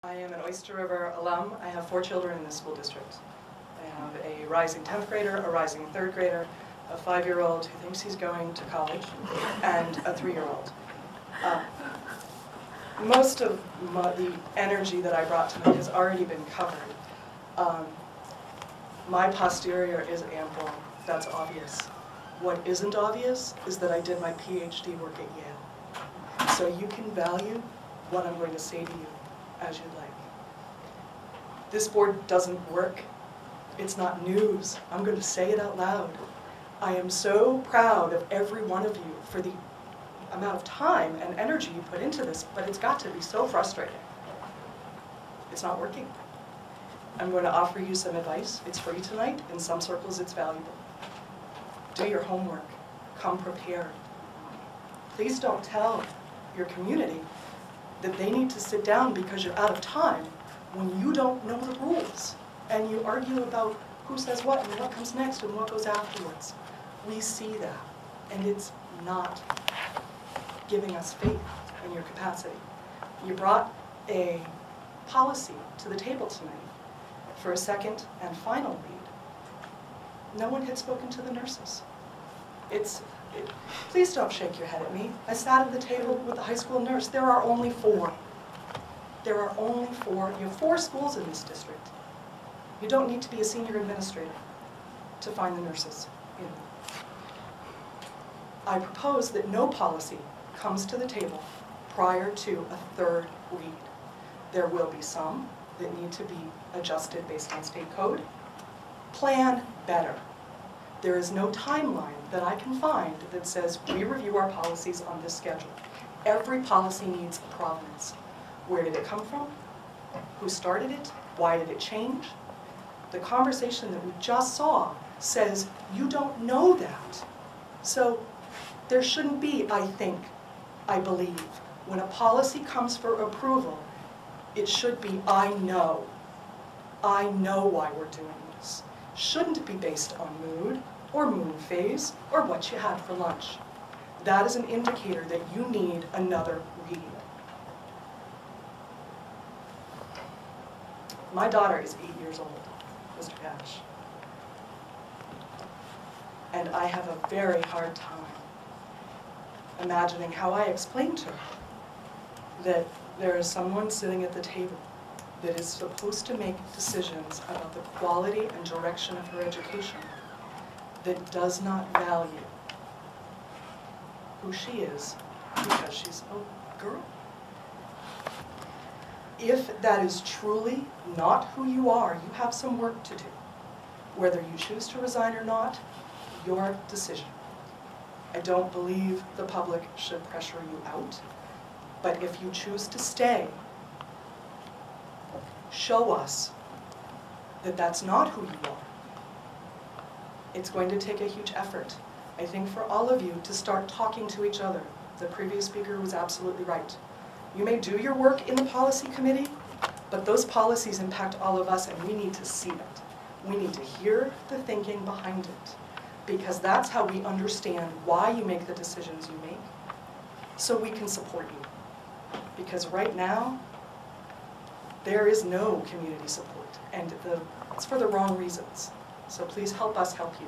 I am an Oyster River alum. I have 4 children in this school district. I have a rising 10th grader, a rising 3rd grader, a 5-year-old who thinks he's going to college, and a 3-year-old. Most of the energy that I brought tonight has already been covered. My posterior is ample. That's obvious. What isn't obvious is that I did my PhD work at Yale. So you can value what I'm going to say to you as you'd like. This board doesn't work. It's not news. I'm going to say it out loud. I am so proud of every one of you for the amount of time and energy you put into this, but it's got to be so frustrating. It's not working. I'm going to offer you some advice. It's free tonight. In some circles, it's valuable. Do your homework. Come prepared. Please don't tell your community that they need to sit down because you're out of time when you don't know the rules and you argue about who says what and what comes next and what goes afterwards. We see that, and it's not giving us faith in your capacity. You brought a policy to the table tonight for a second and final read. No one had spoken to the nurses. Please don't shake your head at me. I sat at the table with a high school nurse. There are only 4. There are only 4. You have 4 schools in this district. You don't need to be a senior administrator to find the nurses. I propose that no policy comes to the table prior to a 3rd read. There will be some that need to be adjusted based on state code. Plan better. There is no timeline that I can find that says we review our policies on this schedule. Every policy needs a provenance. Where did it come from? Who started it? Why did it change? The conversation that we just saw says you don't know that. So there shouldn't be, I think, I believe. When a policy comes for approval, it should be, I know. I know why we're doing this. Shouldn't be based on mood, or moon phase, or what you had for lunch. That is an indicator that you need another read. My daughter is 8 years old, Mr. Cash. And I have a very hard time imagining how I explain to her that there is someone sitting at the table that is supposed to make decisions about the quality and direction of her education that does not value who she is because she's a girl. If that is truly not who you are, you have some work to do. Whether you choose to resign or not, your decision. I don't believe the public should pressure you out, but if you choose to stay, show us that that's not who you are. It's going to take a huge effort, I think, for all of you to start talking to each other. The previous speaker was absolutely right. You may do your work in the policy committee, but those policies impact all of us, and we need to see it. We need to hear the thinking behind it, because that's how we understand why you make the decisions you make, so we can support you. Because right now, there is no community support, and it's for the wrong reasons. So please help us help you.